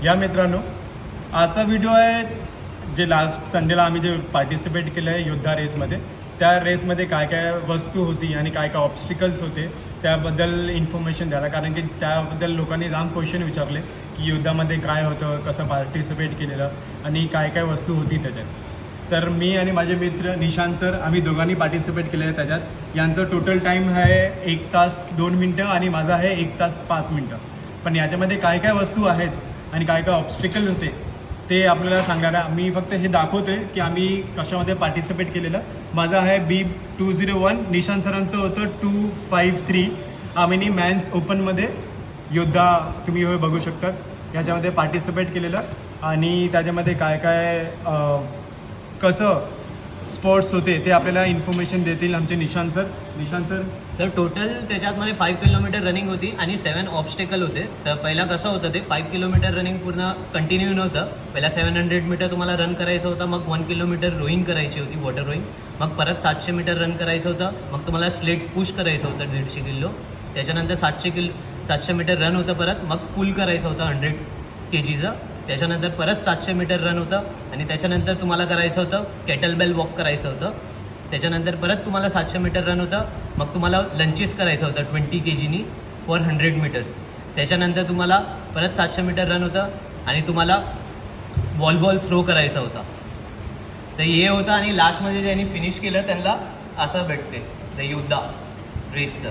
या मित्रांनो, आजचा व्हिडिओ आहे जे लास्ट संडेला आम्ही जे पार्टिसिपेट केलं आहे योद्धा रेसमध्ये. त्या रेसमध्ये काय काय वस्तू होती आणि काय काय ऑब्स्टिकल्स होते त्याबद्दल इन्फॉर्मेशन द्यायला, कारण की त्याबद्दल लोकांनी जाम क्वेश्चन विचारले की युद्धामध्ये काय होतं, कसं पार्टिसिपेट केलेलं आणि काय काय वस्तू होती त्याच्यात. तर मी आणि माझे मित्र निशांत सर आम्ही दोघांनी पार्टिसिपेट केलेलं आहे त्याच्यात. यांचं टोटल टाईम आहे 1 तास 2 मिनटं आणि माझा आहे 1 तास 5 मिनटं. पण याच्यामध्ये काय काय वस्तू आहेत आणि काय काय ऑब्स्टिकल होते ते आपल्याला सांगणार आहे. मी फक्त हे दाखवतोय की आम्ही कशामध्ये पार्टिसिपेट केलेलं. माझं आहे B201, निशांत सरांचं होतं 253. आम्ही मॅन्स ओपनमध्ये योद्धा तुम्ही हे बघू शकतात याच्यामध्ये पार्टिसिपेट केलेलं. आणि त्याच्यामध्ये काय काय कसं स्पोर्ट्स होते ते आपल्याला इन्फॉर्मेशन देतील आमचे निशांत सर. सर टोटल त्याच्यातमध्ये 5 किलोमीटर रनिंग होती आणि 7 ऑब्स्टेकल होते. तर पहिला कसं होतं ते 5 किलोमीटर रनिंग पूर्ण कंटिन्यू नव्हतं. पहिला 700 मीटर तुम्हाला रन करायचं होतं, मग 1 किलोमीटर रोईंग करायची होती, वॉटर रोईंग. मग परत 700 मीटर रन करायचं होतं, मग तुम्हाला स्लेट पुश करायचं होतं 150 किलो. त्याच्यानंतर 700 मीटर रन होतं, परत मग पुल करायचं होतं 100 kgचं. त्याच्यानंतर परत 700 मीटर रन होतं आणि त्याच्यानंतर तुम्हाला करायचं होतं केटलबेल वॉक करायचं होतं. त्याच्यानंतर परत तुम्हाला 700 मीटर रन होतं, मग तुम्हाला लंचेस करायचं होतं 20 kgनी फॉर 100 मीटर्स. त्याच्यानंतर तुम्हाला परत 700 मीटर रन होतं आणि तुम्हाला बॉल थ्रो करायचा होता. तर हे होतं आणि लास्टमध्ये ज्यांनी फिनिश केलं त्यांना असं भेटते द योद्धा रेसचं.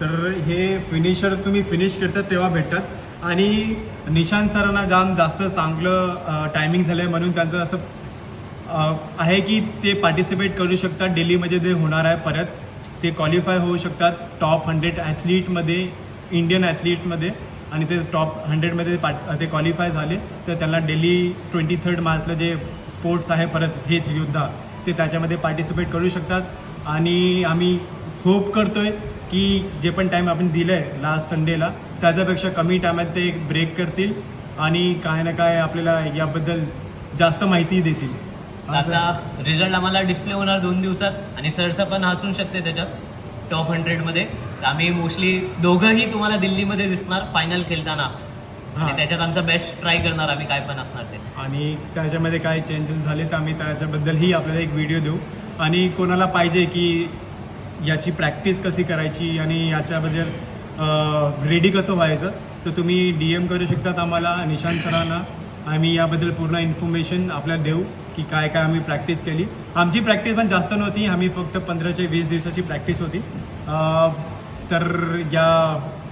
तर हे फिनिशर तुम्ही फिनिश करतात तेव्हा भेटतात. आणि निशांत सरांना जास्त चांगलं टायमिंग झालं आहे म्हणून त्यांचं असं आहे की ते पार्टिसिपेट करू शकतात. दिल्लीमध्ये जे होणार आहे परत ते क्वालिफाय होऊ शकतात टॉप 100 ॲथलीटमध्ये, इंडियन ॲथलीट्समध्ये. आणि ते टॉप 100मध्ये ते क्वालिफाय झाले तर त्यांना दिल्ली 23 मार्चला जे स्पोर्ट्स आहे परत हेच योद्धा ते त्याच्यामध्ये पार्टिसिपेट करू शकतात. आणि आम्ही होप करतो आहे की जे पण टाईम आपण दिलं आहे लास्ट संडेला त्याच्यापेक्षा कमी टायमात ते एक ब्रेक करतील आणि काय ना काय आपल्याला याबद्दल जास्त माहिती देतील. आता रिझल्ट आम्हाला डिस्प्ले होणार 2 दिवसात आणि सरचं पण असू शकते त्याच्यात टॉप 100मध्ये. तर आम्ही मोस्टली दोघंही तुम्हाला दिल्लीमध्ये दिसणार फायनल खेळताना आणि त्याच्यात आमचा बेस्ट ट्राय करणार आम्ही काय पण असणार ते. आणि त्याच्यामध्ये काय चेंजेस झाले तर आम्ही त्याच्याबद्दलही आपल्याला एक व्हिडिओ देऊ. आणि कोणाला पाहिजे की याची प्रॅक्टिस कशी करायची आणि याच्याबद्दल रेडी कसं व्हायचं तर तुम्ही DM करू शकतात आम्हाला, निशांत सरांना. आम्ही याबद्दल पूर्ण इन्फॉर्मेशन आपल्याला देऊ की काय काय आम्ही प्रॅक्टिस केली. आमची प्रॅक्टिस पण जास्त नव्हती, आम्ही फक्त 15 ते 20 दिवसाची प्रॅक्टिस होती. तर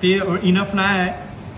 ते इनफ नाही आहे